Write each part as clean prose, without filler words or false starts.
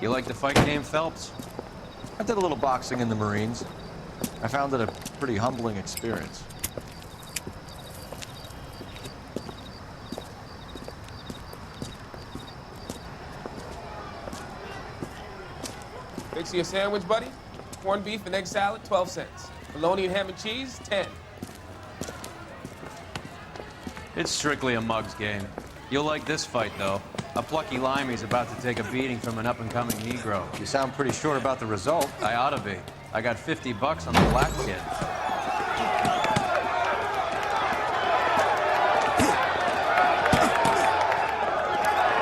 You like the fight game, Phelps? I did a little boxing in the Marines. I found it a pretty humbling experience. Fix you a sandwich, buddy? Corned beef and egg salad, 12 cents. Bologna and ham and cheese, 10. It's strictly a mug's game. You'll like this fight, though. A plucky limey's about to take a beating from an up-and-coming Negro. You sound pretty sure about the result. I ought to be. I got $50 on the black kid.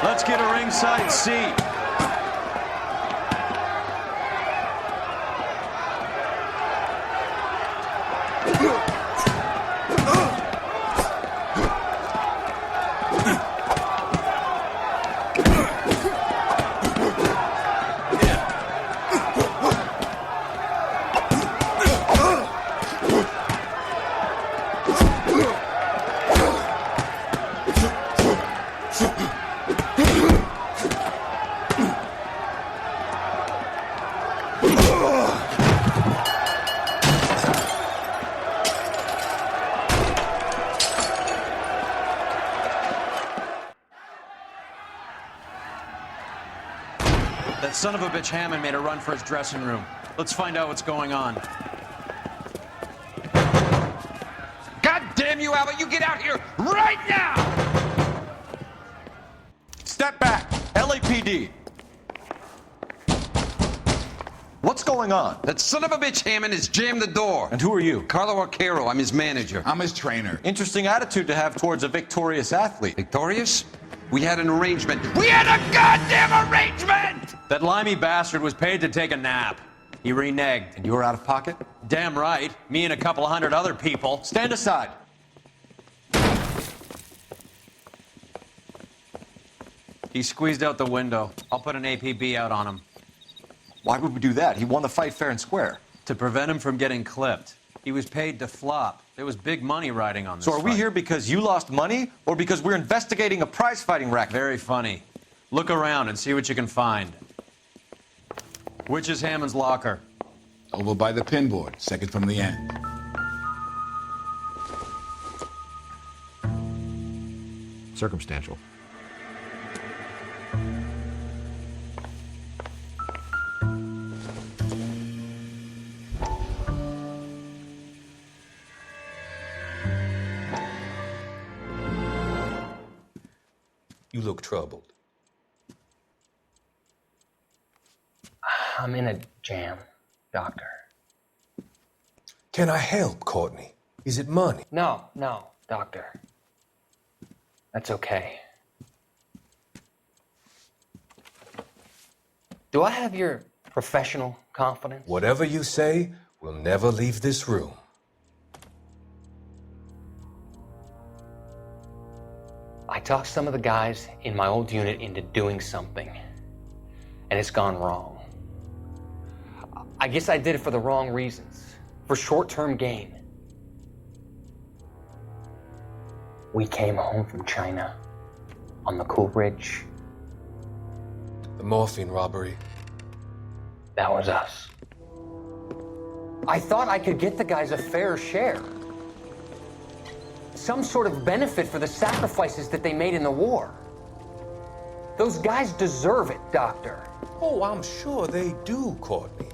Let's get a ringside seat. That son of a bitch Hammond made a run for his dressing room. Let's find out what's going on. God damn you, Albert! You get out here right now! Step back! LAPD! What's going on? That son of a bitch Hammond has jammed the door. And who are you? Carlo Arcaro, I'm his manager. I'm his trainer. Interesting attitude to have towards a victorious athlete. Victorious? We had an arrangement. We had a goddamn arrangement! That limey bastard was paid to take a nap. He reneged. And you were out of pocket? Damn right. Me and a couple hundred other people. Stand aside. He squeezed out the window. I'll put an APB out on him. Why would we do that? He won the fight fair and square. To prevent him from getting clipped. He was paid to flop. There was big money riding on this So are we fight. here because you lost money or because we're investigating a prize-fighting racket? Very funny. Look around and see what you can find. Which is Hammond's locker? Over by the pinboard, second from the end. Circumstantial. You look troubled. I'm in a jam, Doctor. Can I help, Courtney? Is it money? No, Doctor. That's okay. Do I have your professional confidence? Whatever you say, we'll never leave this room. I talked some of the guys in my old unit into doing something, and it's gone wrong. I guess I did it for the wrong reasons, for short-term gain. We came home from China on the Cool Bridge. The morphine robbery. That was us. I thought I could get the guys a fair share. Some sort of benefit for the sacrifices that they made in the war. Those guys deserve it, Doctor. Oh, I'm sure they do, Courtney.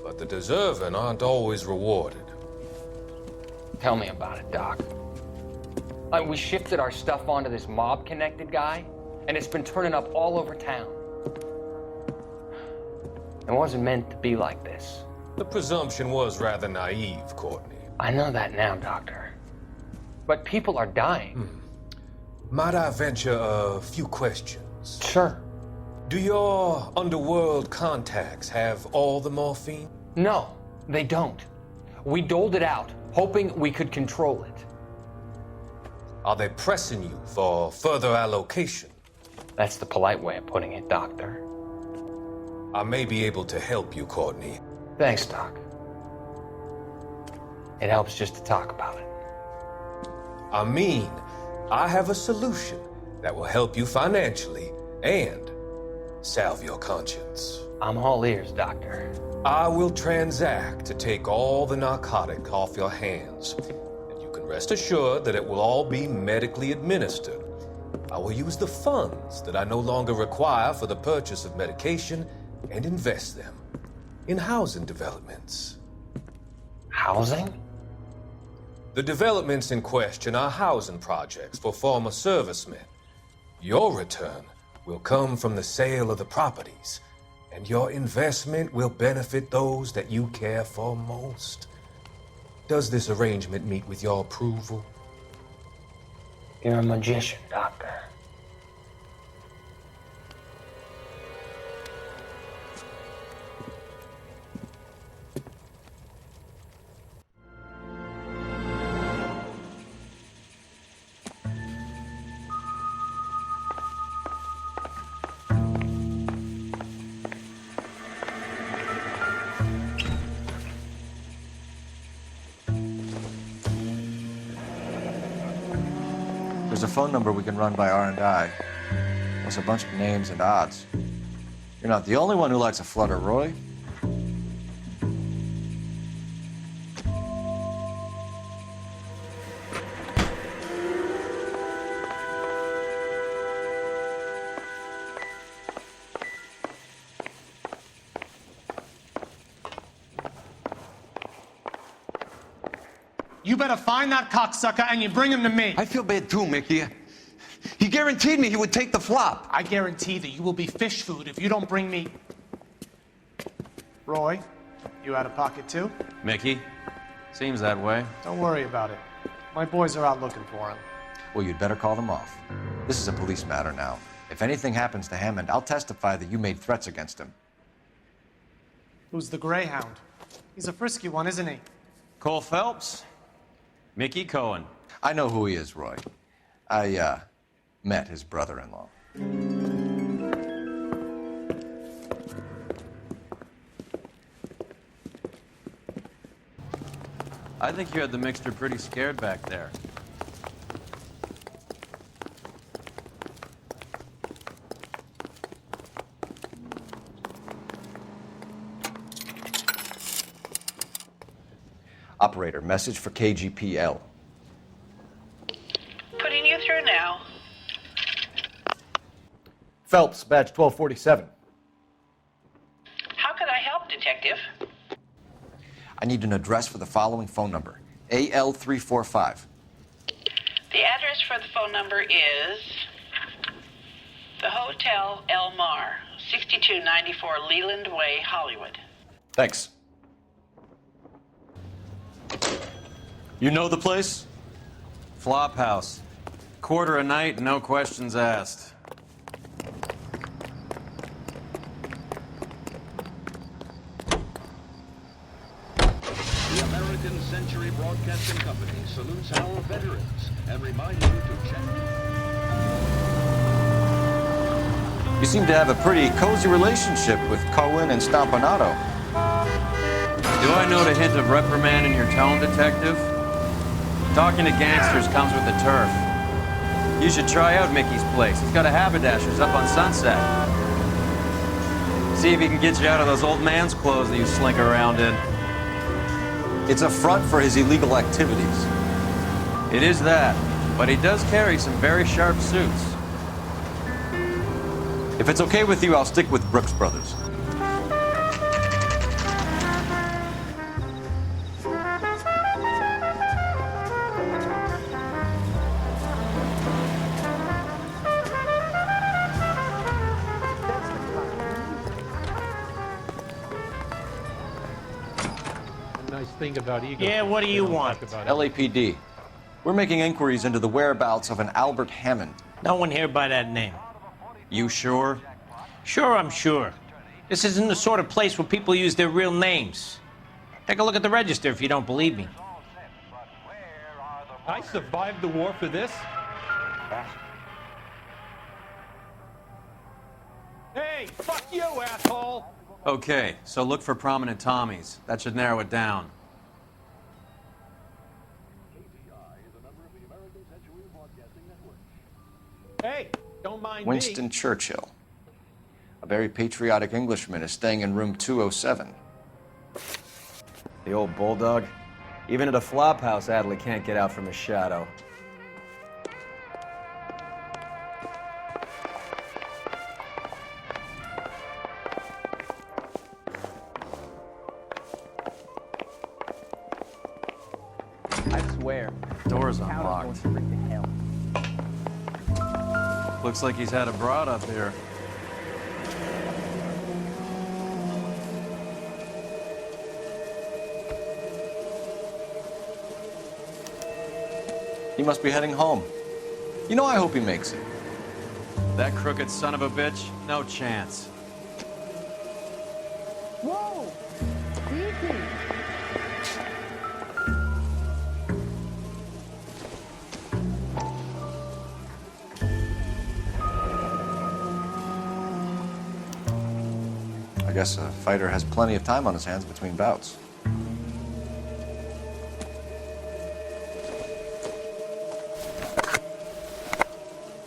But the deserving aren't always rewarded. Tell me about it, Doc. We shifted our stuff onto this mob-connected guy, and it's been turning up all over town. It wasn't meant to be like this. The presumption was rather naive, Courtney. I know that now, Doctor. But people are dying. Might I venture a few questions? Sure. Do your underworld contacts have all the morphine? No, they don't. We doled it out, hoping we could control it. Are they pressing you for further allocation? That's the polite way of putting it, Doctor. I may be able to help you, Courtney. Thanks, Doc. It helps just to talk about it. I have a solution that will help you financially and salve your conscience. I'm all ears, Doctor. I will transact to take all the narcotic off your hands, and you can rest assured that it will all be medically administered. I will use the funds that I no longer require for the purchase of medication and invest them in housing developments. Housing? The developments in question are housing projects for former servicemen. Your return will come from the sale of the properties, and your investment will benefit those that you care for most. Does this arrangement meet with your approval? You're a magician, Doctor. There's a phone number we can run by R&I. Plus a bunch of names and odds. You're not the only one who likes a flutter, Roy. You better find that cocksucker and you bring him to me. I feel bad too, Mickey. He guaranteed me he would take the flop. I guarantee that you will be fish food if you don't bring me... Roy, you out of pocket too? Mickey? Seems that way. Don't worry about it. My boys are out looking for him. Well, you'd better call them off. This is a police matter now. If anything happens to Hammond, I'll testify that you made threats against him. Who's the Greyhound? He's a frisky one, isn't he? Colephelps? Mickey Cohen. I know who he is, Roy. I, met his brother-in-law. I think you had the mixture pretty scared back there. Operator, message for KGPL. Putting you through now. Phelps, badge 1247. How could I help, Detective? I need an address for the following phone number. AL345. The address for the phone number is the Hotel El Mar, 6294 Leland Way, Hollywood. Thanks. You know the place? Flop house. Quarter a night, no questions asked. The American Century Broadcasting Company salutes our veterans and reminds you to check. You seem to have a pretty cozy relationship with Cohen and Stompanato. Do I note a hint of reprimand in your tone, Detective? Talking to gangsters comes with the turf. You should try out Mickey's place. He's got a haberdasher's up on Sunset. See if he can get you out of those old man's clothes that you slink around in. It's a front for his illegal activities. It is that, but he does carry some very sharp suits. If it's okay with you, I'll stick with Brooks Brothers. Thing about ego. Yeah, what do you want? LAPD. We're making inquiries into the whereabouts of an Albert Hammond. No one here by that name. You sure? Sure, I'm sure. This isn't the sort of place where people use their real names. Take a look at the register if you don't believe me. I survived the war for this. Hey, fuck you, asshole! Okay, so look for prominent Tommies. That should narrow it down. Hey, don't mind Winston me. Churchill. A very patriotic Englishman is staying in room 207. The old bulldog. Even at a flop house, Adley can't get out from his shadow. I swear. Door's unlocked. Looks like he's had a broad up here. He must be heading home. You know, I hope he makes it. That crooked son of a bitch? No chance. Whoa! Easy! I guess a fighter has plenty of time on his hands between bouts.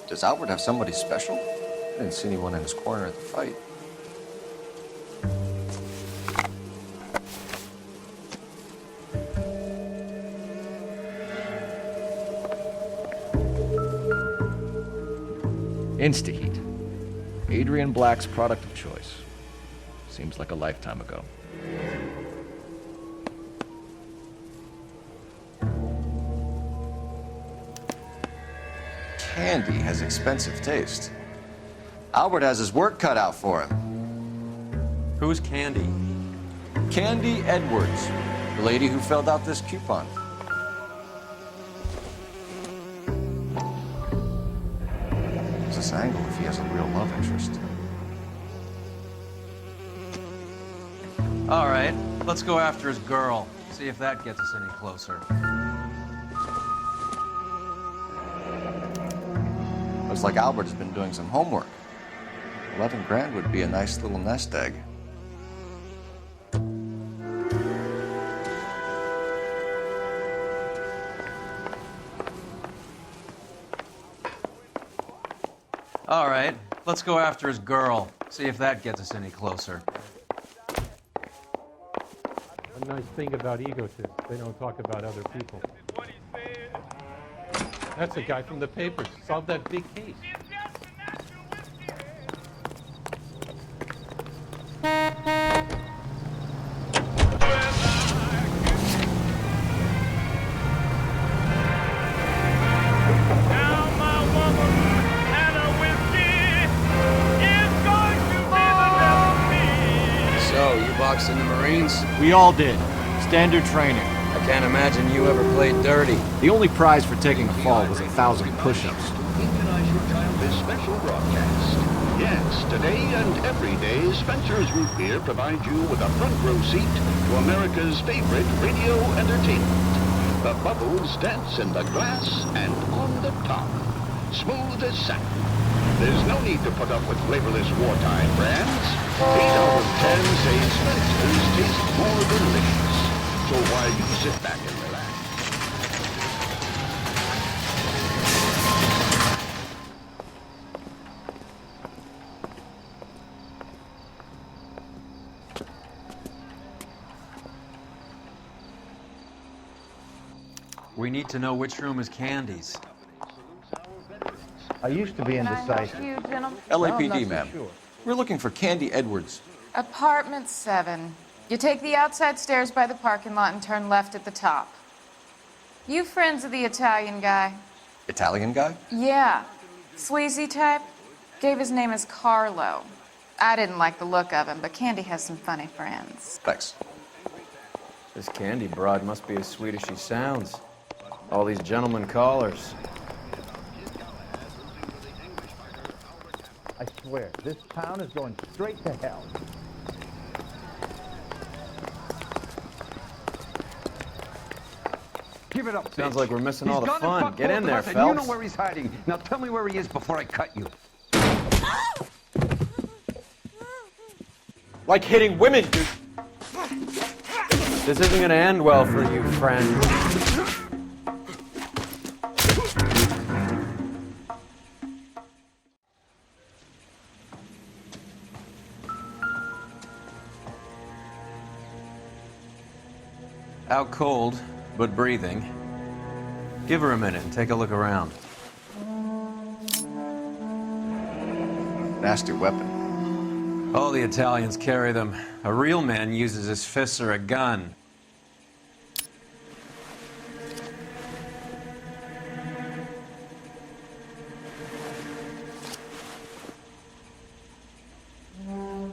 Does Albert have somebody special? I didn't see anyone in his corner at the fight. Instaheat. Adrian Black's product of choice. Seems like a lifetime ago. Candy has expensive taste. Albert has his work cut out for him. Who's Candy? Candy Edwards, the lady who filled out this coupon. What's this angle if he has a real love interest? All right, let's go after his girl. See if that gets us any closer. Looks like Albert has been doing some homework. 11 grand would be a nice little nest egg. All right, let's go after his girl. See if that gets us any closer. A nice thing about egotists, they don't talk about other people. That's a guy from the papers. Solved that big case. So, you boxed in the Marines? We all did. Standard training. I can't imagine you ever played dirty. The only prize for taking a fall was 1,000 push-ups. Immunize your child this special broadcast. Yes, today and every day, Spencer's Root Beer provides you with a front row seat to America's favorite radio entertainment. The bubbles dance in the glass and on the top. Smooth as satin. There's no need to put up with flavorless wartime brands. 8 out of 10 say Spencer's taste more delicious. So while you sit back and relax. We need to know which room is Candy's. I used to be indecisive. You, gentlemen? LAPD, ma'am. We're looking for Candy Edwards. Apartment 7. You take the outside stairs by the parking lot and turn left at the top. You friends of the Italian guy? Italian guy? Yeah. Sleazy type? Gave his name as Carlo. I didn't like the look of him, but Candy has some funny friends. Thanks. This Candy broad must be as sweet as she sounds. All these gentlemen callers. I swear, this town is going straight to hell. Give it up, Sounds bitch. like we're missing all the He's gone and fun. fucked Get both in of there, us, and you know Phelps. where he's hiding. Now tell me where he is before I cut you. Like hitting women, dude. This isn't gonna end well for you, friend. Out cold, but breathing. Give her a minute and take a look around. Nasty weapon. Oh, the Italians carry them. A real man uses his fists or a gun.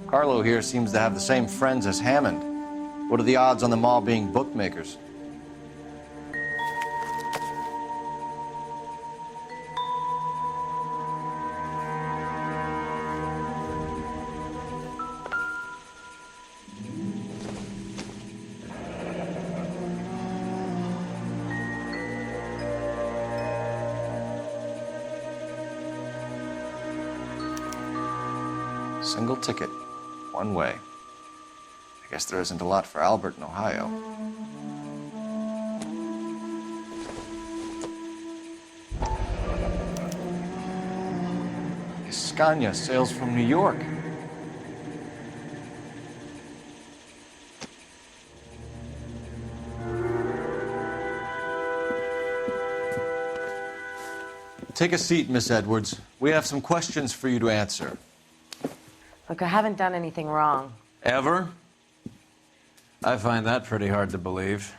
Carlo here seems to have the same friends as Hammond. What are the odds on them all being bookmakers? Single ticket, one way. I guess there isn't a lot for Albert in Ohio. Scania sails from New York. Take a seat, Miss Edwards. We have some questions for you to answer. Look, I haven't done anything wrong. Ever? I find that pretty hard to believe.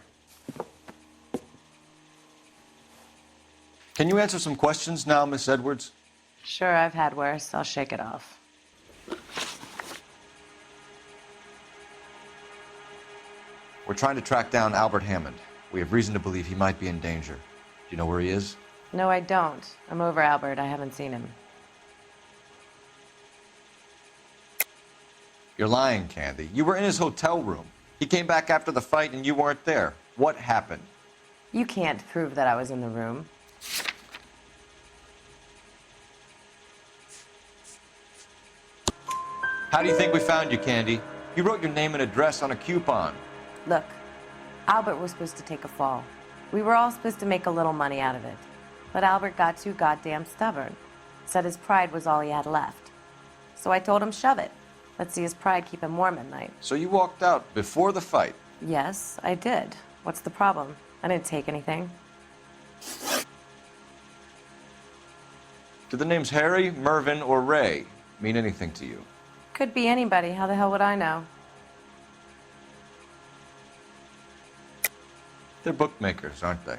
Can you answer some questions now, Miss Edwards? Sure, I've had worse. I'll shake it off. We're trying to track down Albert Hammond. We have reason to believe he might be in danger. Do you know where he is? No, I don't. I'm over Albert. I haven't seen him. You're lying, Candy. You were in his hotel room. He came back after the fight and you weren't there. What happened? You can't prove that I was in the room. How do you think we found you, Candy? You wrote your name and address on a coupon. Look, Albert was supposed to take a fall. We were all supposed to make a little money out of it. But Albert got too goddamn stubborn. Said his pride was all he had left. So I told him, shove it. Let's see his pride keep him warm at night. So you walked out before the fight? Yes, I did. What's the problem? I didn't take anything. Do the names Harry, Mervyn, or Ray mean anything to you? Could be anybody. How the hell would I know? They're bookmakers, aren't they?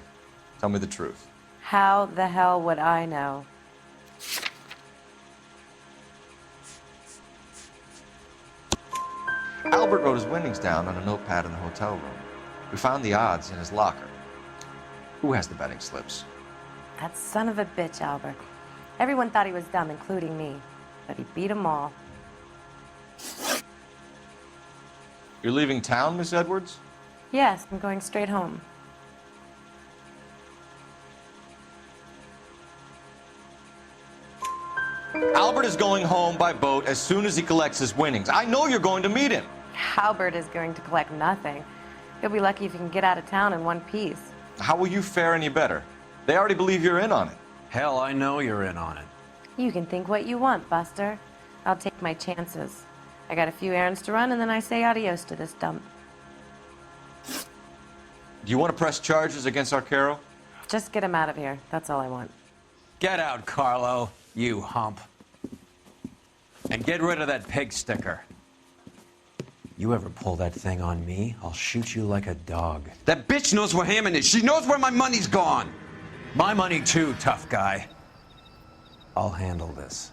Tell me the truth. How the hell would I know? Albert wrote his winnings down on a notepad in the hotel room. We found the odds in his locker. Who has the betting slips? That son of a bitch, Albert. Everyone thought he was dumb, including me. But he beat them all. You're leaving town, Miss Edwards? Yes, I'm going straight home. Albert is going home by boat as soon as he collects his winnings. I know you're going to meet him. Albert is going to collect nothing. He'll be lucky if he can get out of town in one piece. How will you fare any better? They already believe you're in on it. Hell, I know you're in on it. You can think what you want, Buster. I'll take my chances. I got a few errands to run, and then I say adios to this dump. Do you want to press charges against Arcaro? Just get him out of here. That's all I want. Get out, Carlo, you hump. And get rid of that pig sticker. You ever pull that thing on me, I'll shoot you like a dog. That bitch knows where Hammond is. She knows where my money's gone. My money too, tough guy. I'll handle this.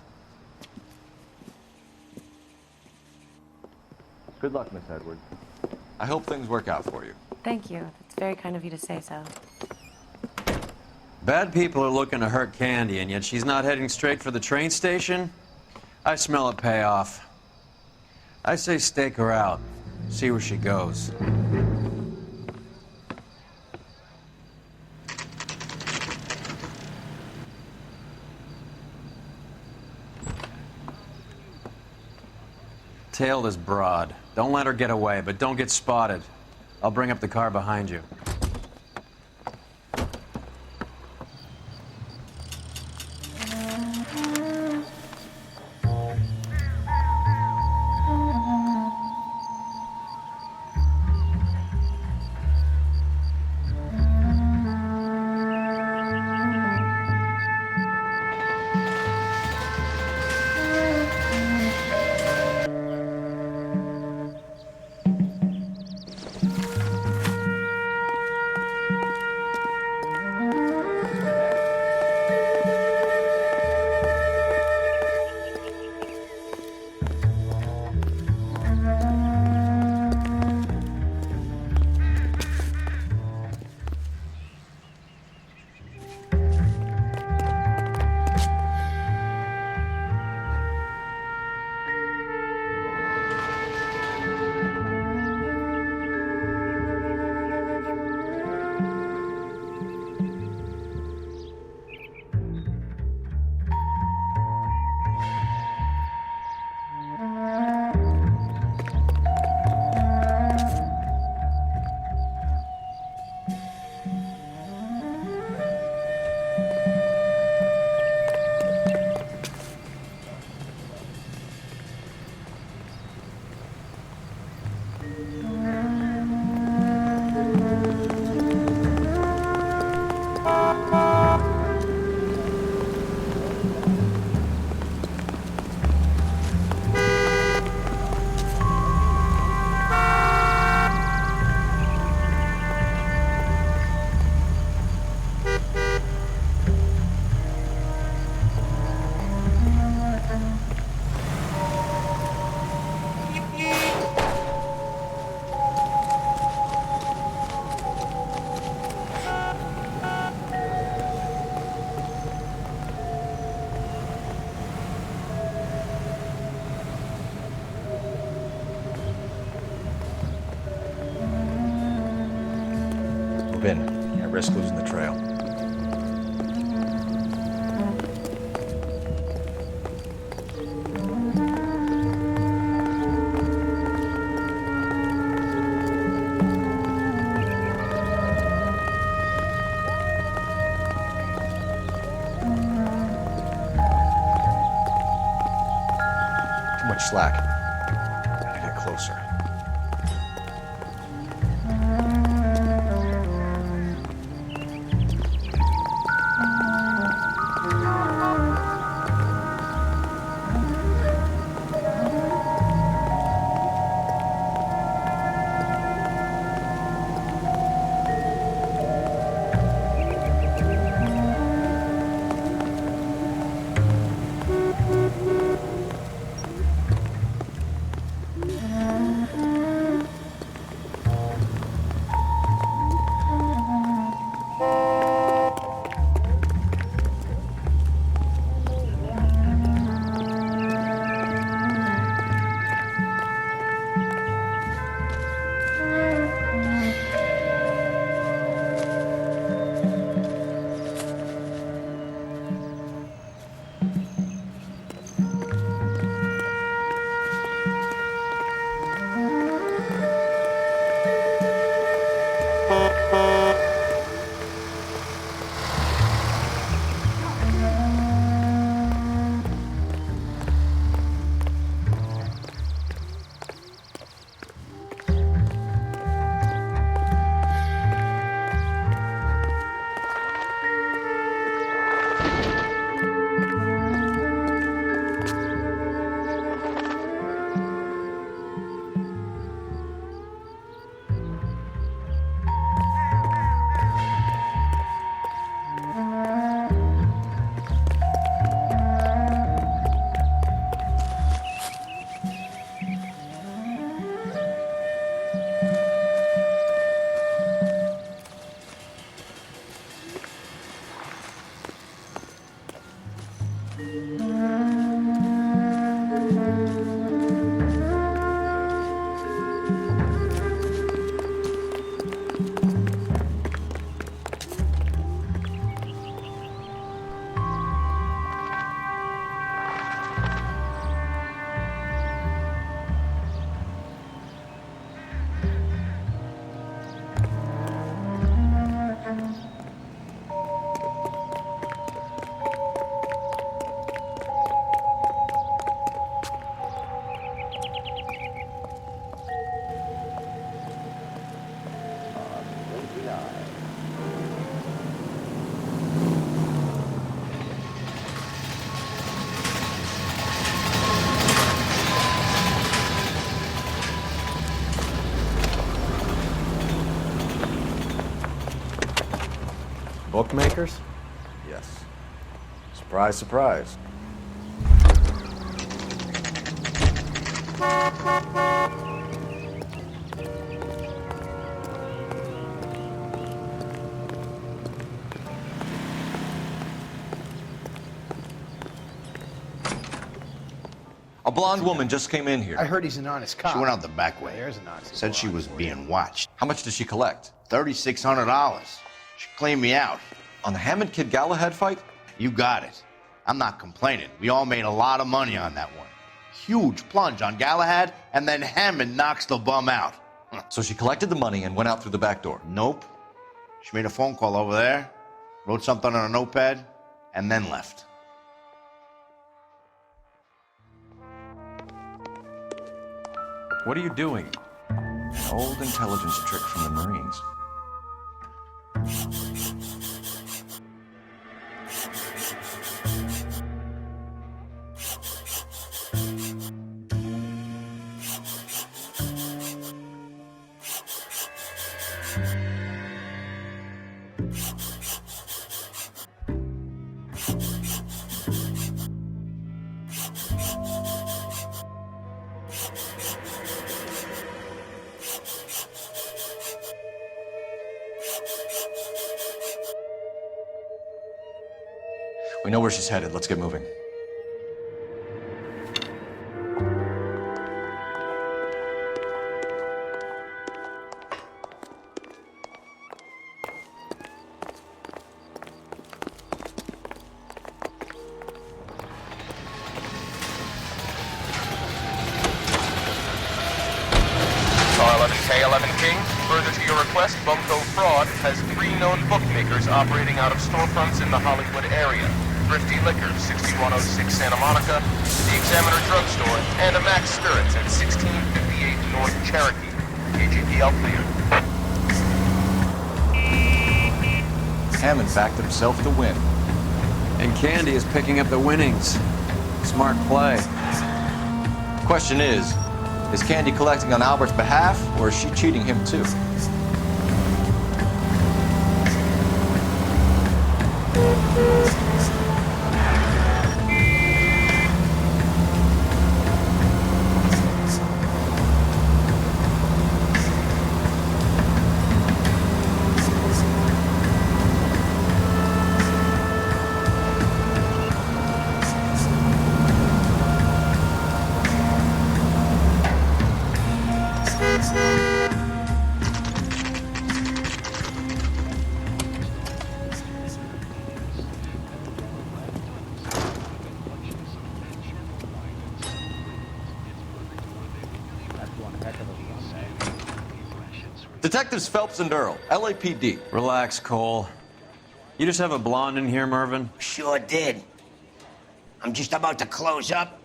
Good luck, Miss Edwards. I hope things work out for you. Thank you. It's very kind of you to say so. Bad people are looking to hurt Candy, and yet she's not heading straight for the train station? I smell a payoff. I say stake her out. See where she goes. Tail this broad. Don't let her get away, but don't get spotted. I'll bring up the car behind you. in. I risk losing the trail. Too much slack. Gotta get closer. Bookmakers? Yes. Surprise, surprise. A blonde woman just came in here. I heard he's an honest cop. She went out the back way. There's an honest Said she was being watched. How much did she collect? $3,600. She cleaned me out. On the Hammond Kid Galahad fight? You got it. I'm not complaining. We all made a lot of money on that one. Huge plunge on Galahad, and then Hammond knocks the bum out. So she collected the money and went out through the back door? Nope. She made a phone call over there, wrote something on a notepad, and then left. What are you doing? An old intelligence trick from the Marines. We know where she's headed. Let's get moving. request, Bumco Fraud has 3 known bookmakers operating out of storefronts in the Hollywood area. Thrifty Liquor, 6106 Santa Monica, the Examiner Drugstore, and a Max Spirits at 1658 North Cherokee. AGPL clear. Hammond backed himself to win. And Candy is picking up the winnings. Smart play. Question is Candy collecting on Albert's behalf, or is she cheating him too? Detectives Phelps and Earl, LAPD. Relax, Cole. You just have a blonde in here, Mervyn? Sure did. I'm just about to close up.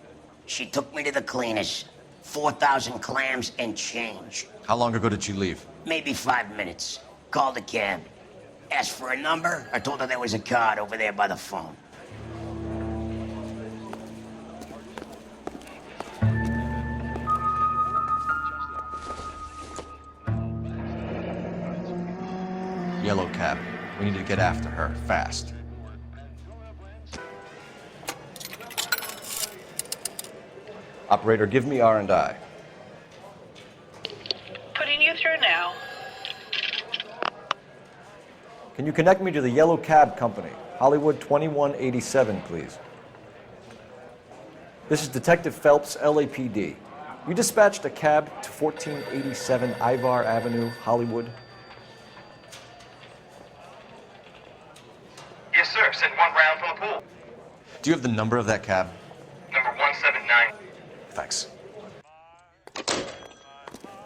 She took me to the cleaners. 4,000 clams and change. How long ago did she leave? Maybe 5 minutes. Called a cab. Asked for a number. I told her there was a card over there by the phone. Yellow cab. We need to get after her, fast. Operator, give me R&I. Putting you through now. Can you connect me to the Yellow Cab Company, Hollywood 2187, please? This is Detective Phelps, LAPD. You dispatched a cab to 1487 Ivar Avenue, Hollywood. Yes, sir. Sent 1 round from the pool. Do you have the number of that cab? Number 179. Thanks.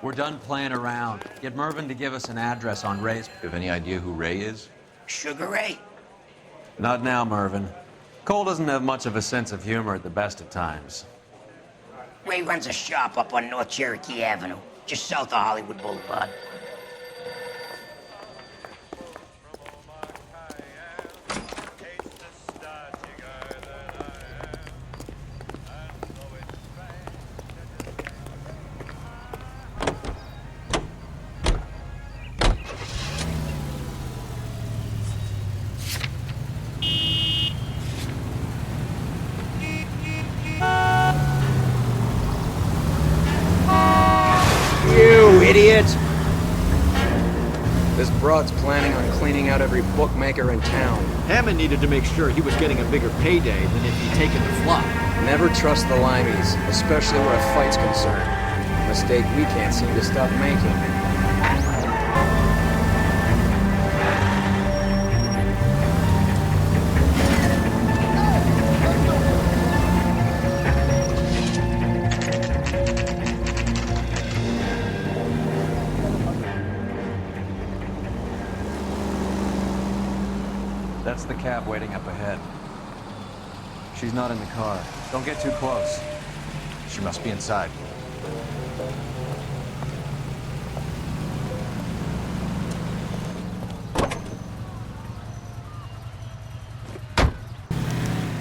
We're done playing around. Get Mervyn to give us an address on Ray's. You have any idea who Ray is? Sugar Ray? Not now, Mervyn. Cole doesn't have much of a sense of humor at the best of times. Ray runs a shop up on North Cherokee Avenue, just south of Hollywood Boulevard. Idiot! This broad's planning on cleaning out every bookmaker in town. Hammond needed to make sure he was getting a bigger payday than if he'd taken the flop. Never trust the limeys, especially where a fight's concerned. A mistake we can't seem to stop making. That's the cab waiting up ahead. She's not in the car. Don't get too close. She must be inside.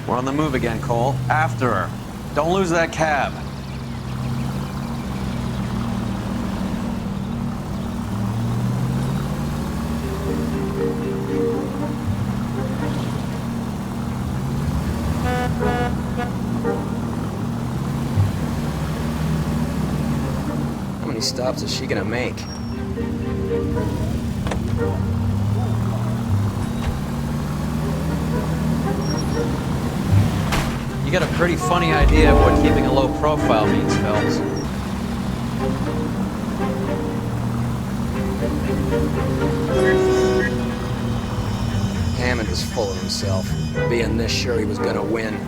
We're on the move again, Cole. After her. Don't lose that cab. How many stops is she gonna make? You got a pretty funny idea of what keeping a low profile means, Phelps. Hammond was full of himself, being this sure he was gonna win.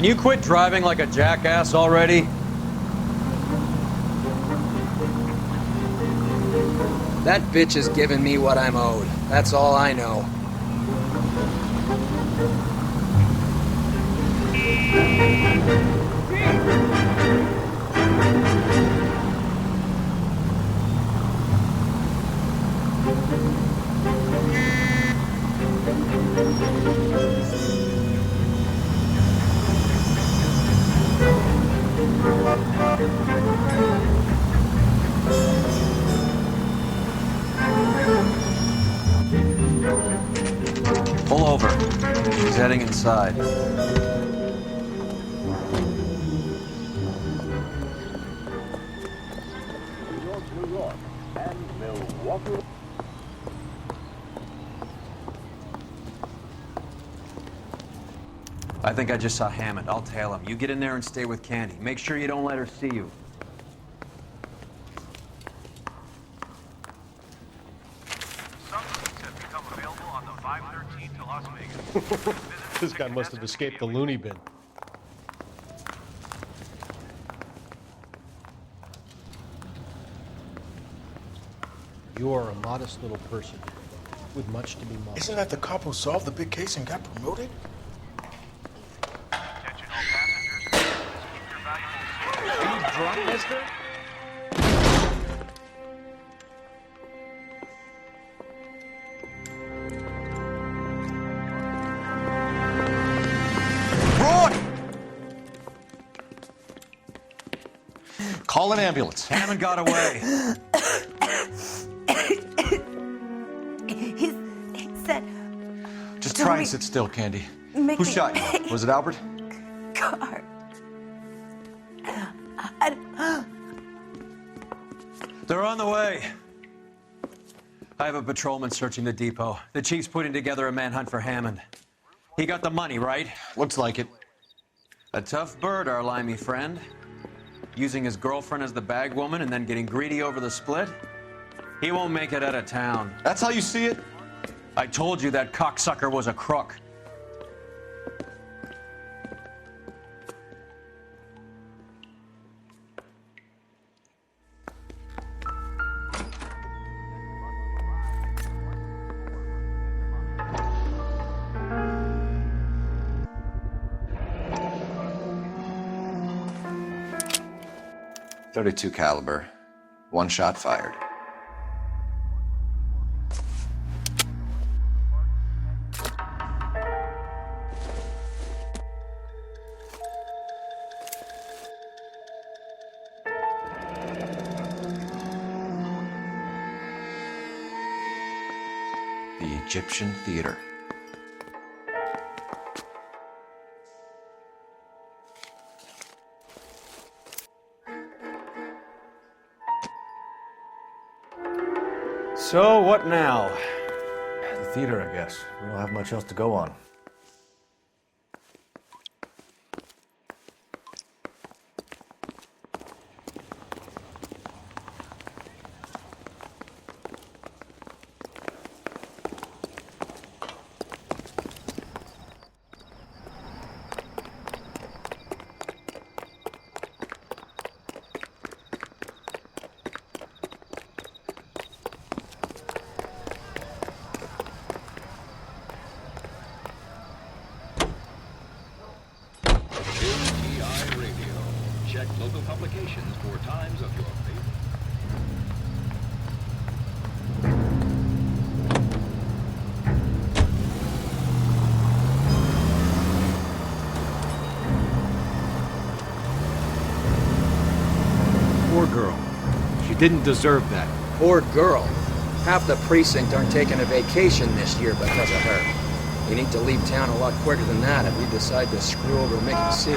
Can you quit driving like a jackass already? That bitch is giving me what I'm owed. That's all I know. Pull over. He's heading inside. I think I just saw Hammond. I'll tail him. You get in there and stay with Candy. Make sure you don't let her see you. This guy must have escaped the loony bin. You are a modest little person with much to be modest. Isn't that the cop who solved the big case and got promoted? Are you drunk, mister? Call an ambulance. Hammond got away. He said... Just try and sit still, Candy. Make Who me shot you? pay. Was it Albert? Car. They're on the way. I have a patrolman searching the depot. The chief's putting together a manhunt for Hammond. He got the money, right? Looks like it. A tough bird, our limey friend. Using his girlfriend as the bag woman and then getting greedy over the split? He won't make it out of town. That's how you see it? I told you that cocksucker was a crook. .32 caliber. One shot fired. The Egyptian Theater. So, what now? The theater, I guess. We don't have much else to go on. didn't deserve that. Poor girl. Half the precinct aren't taking a vacation this year because of her. You need to leave town a lot quicker than that if you decide to screw over Mickey C.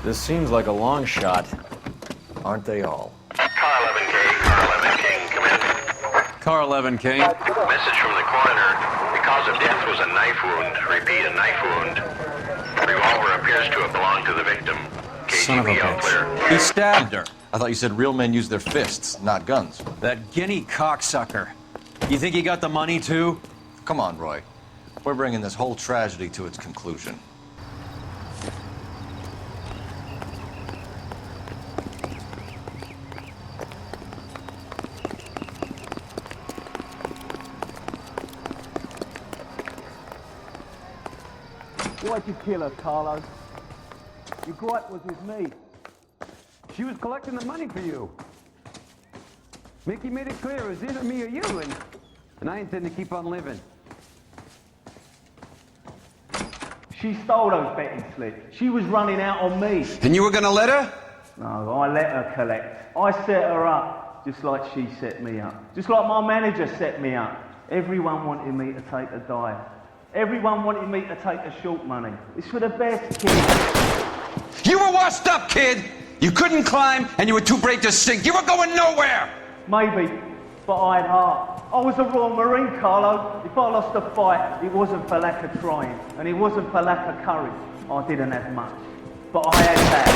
This seems like a long shot. Aren't they all? Car 11K, Car 11 King, come in. Car 11 King. Message from the coroner. The cause of death was a knife wound. Repeat, a knife wound. Revolver appears to have belonged to the victim. Son of a KGB all clear. bitch. He stabbed her. I thought you said real men use their fists, not guns. That guinea cocksucker. You think he got the money, too? Come on, Roy. We're bringing this whole tragedy to its conclusion. Why'd you kill her, Carlo? Your gripe was with me. She was collecting the money for you. Mickey made it clear it was either me or you, and I intend to keep on living. She stole those betting slips. She was running out on me. And you were gonna let her? No, I let her collect. I set her up, just like she set me up. Just like my manager set me up. Everyone wanted me to take a dive. Everyone wanted me to take the short money. It's for the best, kid. You were washed up, kid! You couldn't climb, and you were too brave to sink. You were going nowhere! Maybe, but I had heart. I was a Royal Marine, Carlo. If I lost a fight, it wasn't for lack of trying, and it wasn't for lack of courage. I didn't have much, but I had that.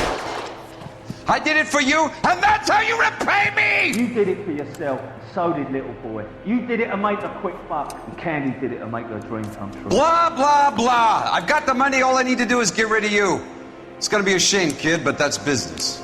I did it for you, and that's how you repay me! You did it for yourself, so did little boy. You did it to make a quick buck, and Candy did it to make her dream come true. Blah, blah, blah. I've got the money, all I need to do is get rid of you. It's gonna be a shame, kid, but that's business.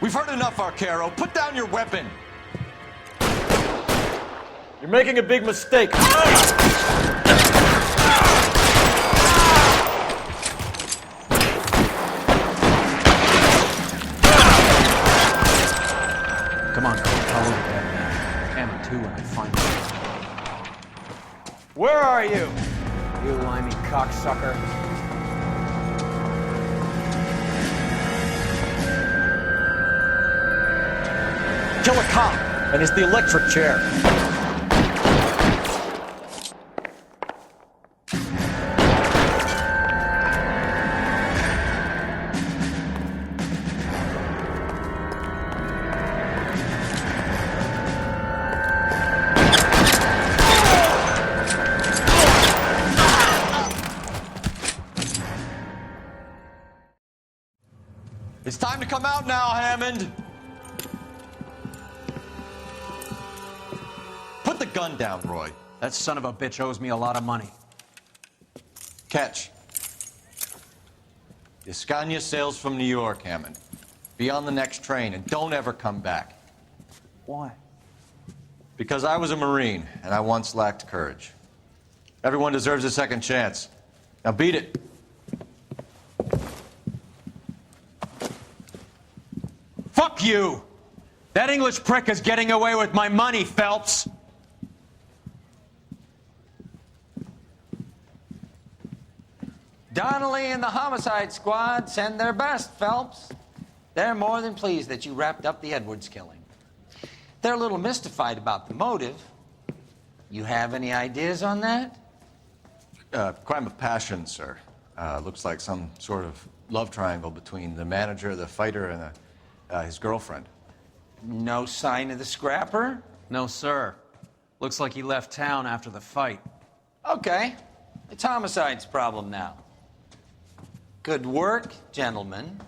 We've heard enough, Arcaro. Put down your weapon. You're making a big mistake. Come on, I'll look at that man. Hammond too when I find him. Where are you? You limey cocksucker. Kill a cop, and it's the electric chair. It's time to come out now, Hammond. Put the gun down, Roy. That son of a bitch owes me a lot of money. Catch. Escania sails from New York, Hammond. Be on the next train and don't ever come back. Why? Because I was a Marine and I once lacked courage. Everyone deserves a second chance. Now beat it. Fuck you! That English prick is getting away with my money, Phelps! Donnelly and the homicide squad send their best, Phelps. They're more than pleased that you wrapped up the Edwards killing. They're a little mystified about the motive. You have any ideas on that? Crime of passion, sir. Looks like some sort of love triangle between the manager, the fighter, and his girlfriend. No sign of the scrapper? No, sir. Looks like he left town after the fight. Okay. It's homicide's problem now. Good work, gentlemen.